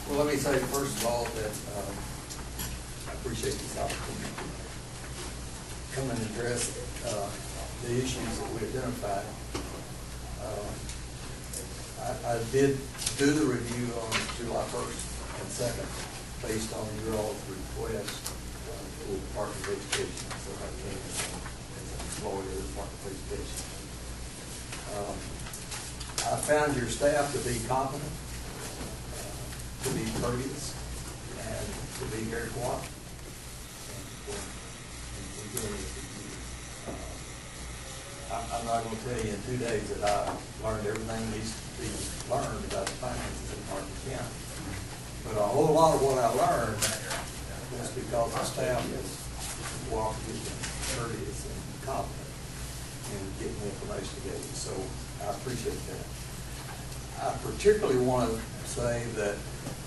Well, let me say first of all that I appreciate this opportunity to come and address the issues that we identified. I did do the review on July 1st and 2nd based on your all's request for the Department of Education. So I came as an employee of the Department of Education. I found your staff to be competent, to be courteous, and to be very cooperative. I'm not going to tell you in 2 days that I learned everything needs to be learned about the finances in Harkin County. But a whole lot of what I learned was because the staff is cooperative and courteous and competent in getting the information together. So I appreciate that. I particularly want to say that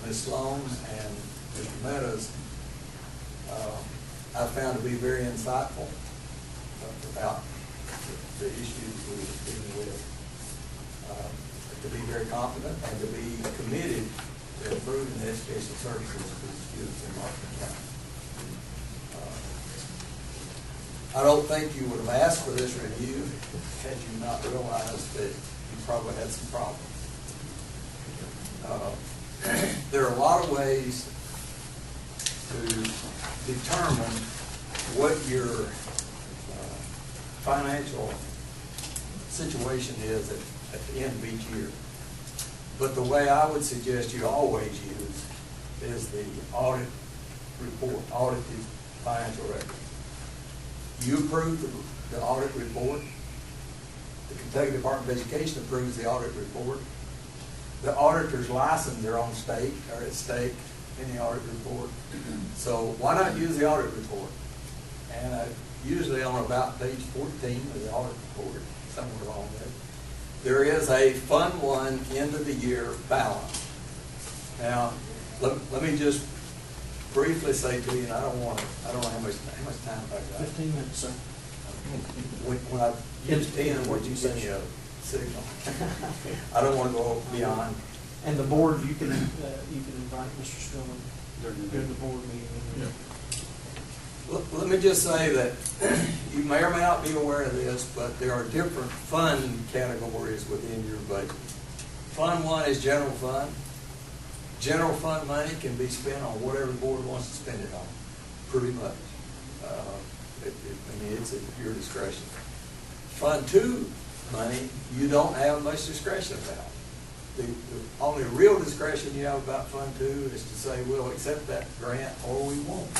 Ms. Sloan and Mr. Meadows I found to be very insightful about the issues we were dealing with, to be very confident and to be committed to improving the education services for the students in Harkin County. I don't think you would have asked for this review had you not realized that you probably had some problems. There are a lot of ways to determine what your financial situation is at the end of each year. But the way I would suggest you always use is the audit report, audited financial record. You approve the audit report. The Kentucky Department of Education approves the audit report. The auditor's license are on stake, or at stake in the audit report. So why not use the audit report? And usually on about page 14 of the audit report, somewhere along there, there is a Fund 1 end of the year balance. Now, let me just briefly say to you, and I don't know how much time have I got? 15 minutes, sir. When I use 10, would you send me a signal? I don't want to go beyond. And the board, you can invite Mr. Stillman during the board meeting. Yeah. Let me just say that you may or may not be aware of this, but there are different fund categories within your budget. Fund 1 is general fund. General fund money can be spent on whatever the board wants to spend it on, pretty much. It's at your discretion. Fund 2 money, you don't have much discretion about. The only real discretion you have about Fund 2 is to say, we'll accept that grant or we won't.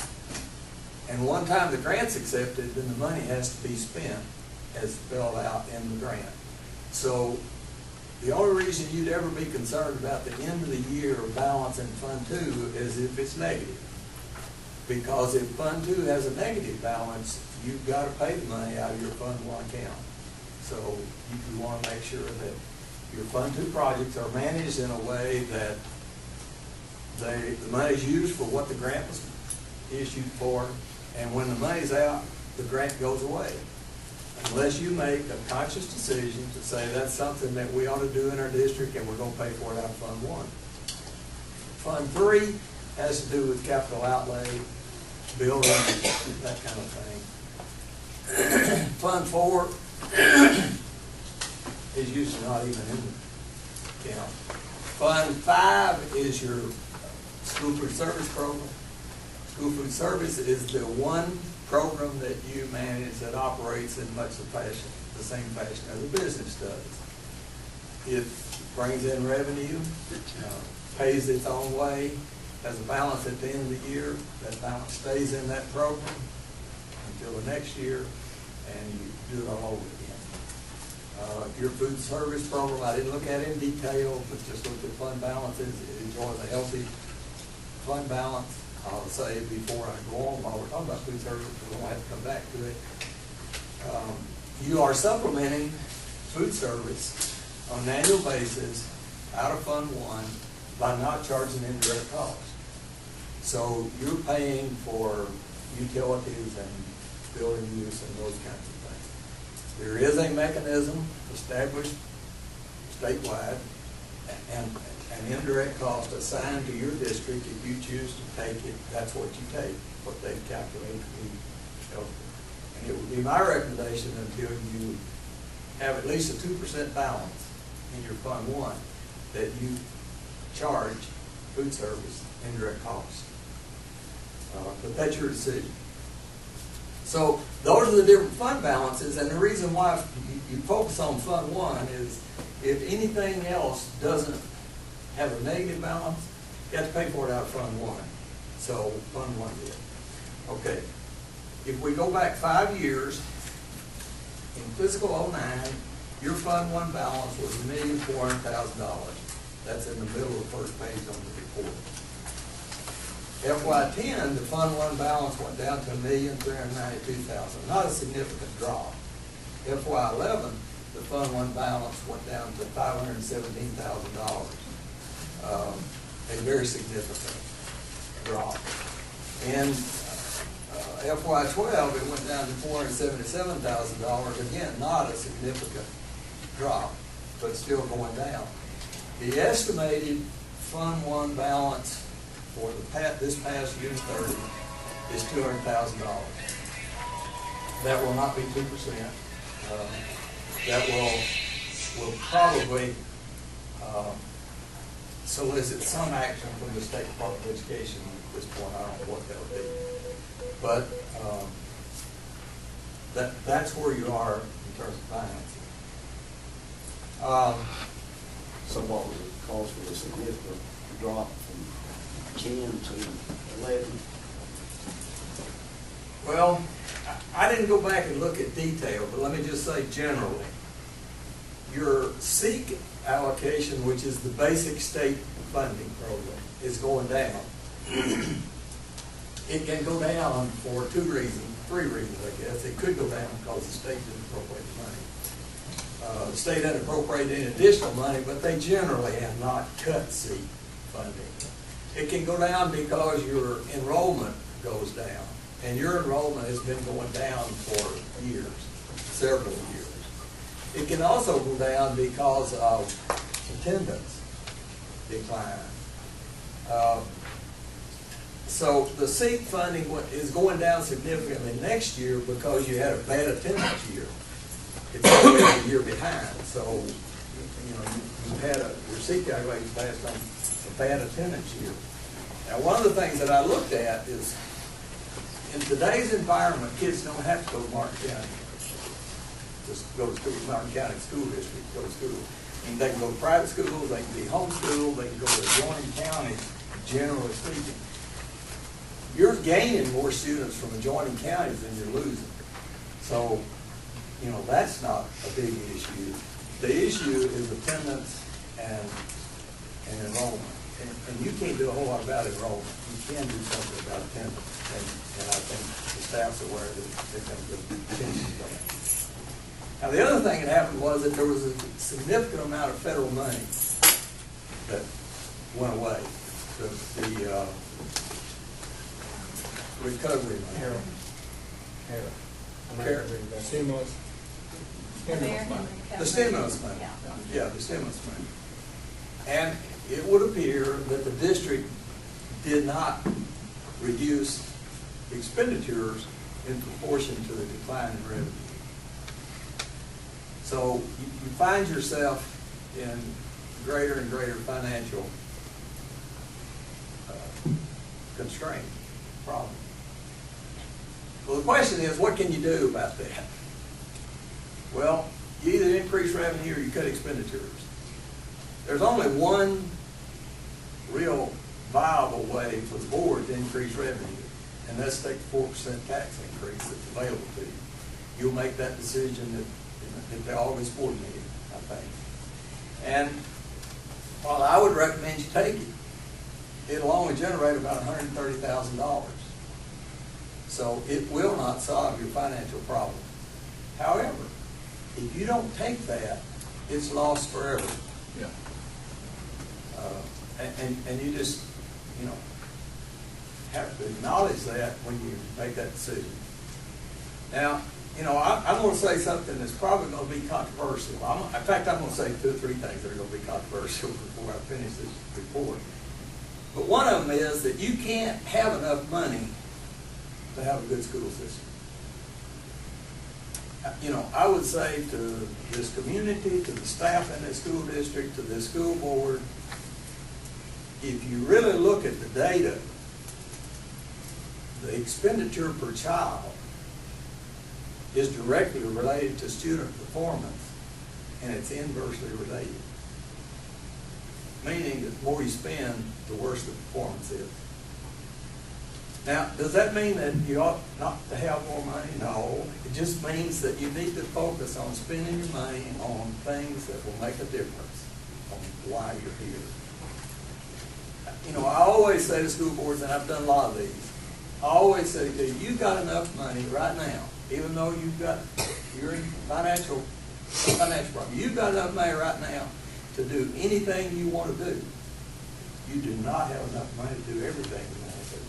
And one time the grant's accepted, then the money has to be spent as spelled out in the grant. So the only reason you'd ever be concerned about the end of the year balance in Fund 2 is if it's negative. Because if Fund 2 has a negative balance, you've got to pay the money out of your Fund 1 account. So you want to make sure that your Fund 2 projects are managed in a way that the money is used for what the grant was issued for, and when the money's out, the grant goes away. Unless you make a conscious decision to say that's something that we ought to do in our district and we're going to pay for it out of Fund 1. Fund 3 has to do with capital outlay, buildings, that kind of thing. Fund 4 is usually not even in the account. Fund 5 is your school food service program. School food service is the one program that you manage that operates in much the same fashion as a business does. It brings in revenue, pays its own way, has a balance at the end of the year. That balance stays in that program until the next year, and you do it all over again. Your food service program, I didn't look at it in detail, but just looked at fund balances. It enjoys a healthy fund balance. I'll say before I go on, while we're talking about food service, we don't have to come back to it. You are supplementing food service on an annual basis out of Fund 1 by not charging indirect costs. So you're paying for utilities and building use and those kinds of things. There is a mechanism established statewide, and an indirect cost assigned to your district. If you choose to take it, that's what you take, what they've calculated to be eligible. And it would be my recommendation until you have at least a 2% balance in your Fund 1 that you charge food service indirect costs. But that's your decision. So those are the different fund balances, and the reason why you focus on Fund 1 is if anything else doesn't have a negative balance, you have to pay for it out of Fund 1. So Fund 1 did. Okay. If we go back 5 years, in fiscal 09, your Fund 1 balance was $1,400,000. That's in the middle of the first page on the report. FY10, the Fund 1 balance went down to $1,392,000. Not a significant drop. FY11, the Fund 1 balance went down to $517,000. A very significant drop. In FY12, it went down to $477,000. Again, not a significant drop, but still going down. The estimated Fund 1 balance for this past June 30 is $200,000. That will not be 2%. That will probably solicit some action from the State Department of Education at this point. I don't know what that'll be. But that's where you are in terms of financing. So what was the cause for the significant drop from 10 to 11? Well, I didn't go back and look at detail, but let me just say generally, your SEEK allocation, which is the basic state funding program, is going down. It can go down for three reasons, I guess. It could go down because the state didn't appropriate the money. The state hadn't appropriated any additional money, but they generally have not cut SEEK funding. It can go down because your enrollment goes down, and your enrollment has been going down for years, several years. It can also go down because of attendance decline. So the SEEK funding is going down significantly next year because you had a bad attendance year. It's always a year behind. So, you had your SEEK calculation passed on a bad attendance year. Now, one of the things that I looked at is, in today's environment, kids don't have to go to Martin County. Just go to school, Martin County School District, go to school. And they can go to private schools, they can be homeschooled, they can go to adjoining counties, generally speaking. You're gaining more students from adjoining counties than you're losing. So, that's not a big issue. The issue is attendance and enrollment. And you can't do a whole lot about enrollment. You can do something about attendance. And I think the staff's aware that they're going to attention to that. Now, the other thing that happened was that there was a significant amount of federal money that went away. The recovery money. Stimulus. The stimulus money. Yeah, the stimulus money. And it would appear that the district did not reduce expenditures in proportion to the decline in revenue. So you find yourself in greater and greater financial constraint problem. Well, the question is, what can you do about that? Well, you either increase revenue or you cut expenditures. There's only one real viable way for the board to increase revenue, and that's take the 4% tax increase that's available to you. You'll make that decision at the August board meeting, I think. And while I would recommend you take it, it'll only generate about $130,000. So it will not solve your financial problem. However, if you don't take that, it's lost forever. Yeah. And you just, have to acknowledge that when you make that decision. Now, You know, I'm gonna say something that's probably gonna be controversial. In fact, I'm gonna say 2 or 3 things that are gonna be controversial before I finish this report. But one of them is that you can't have enough money to have a good school system. You know, I would say to this community, to the staff in this school district, to this school board, if you really look at the data, the expenditure per child is directly related to student performance, and it's inversely related. Meaning that the more you spend, the worse the performance is. Now, does that mean that you ought not to have more money? No. It just means that you need to focus on spending your money on things that will make a difference on why you're here. You know, I always say to school boards, and I've done a lot of these, I always say to you, you've got enough money right now, even though you're in financial problem, you've got enough money right now to do anything you want to do. You do not have enough money to do everything you want to do.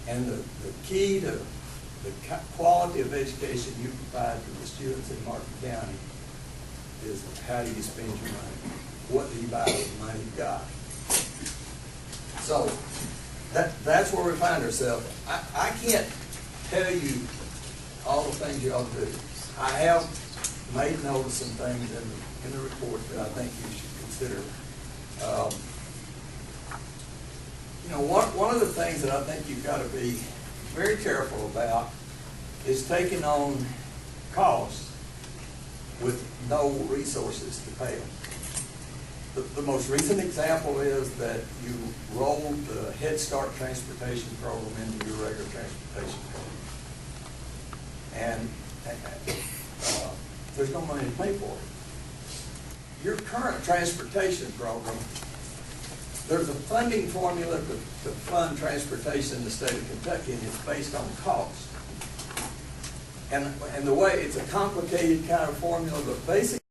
And the key to the quality of education you provide to the students in Martin County is how do you spend your money? What do you buy with the money you've got? So that's where we find ourselves. I can't tell you all the things you ought to do. I have made note of some things in the report that I think you should consider. You know, one of the things that I think you've got to be very careful about is taking on costs with no resources to pay them. The most recent example is that you rolled the Head Start transportation program into your regular transportation program. And there's no money to pay for it. Your current transportation program, there's a funding formula to fund transportation in the state of Kentucky, and it's based on cost. And the way, it's a complicated kind of formula, but basically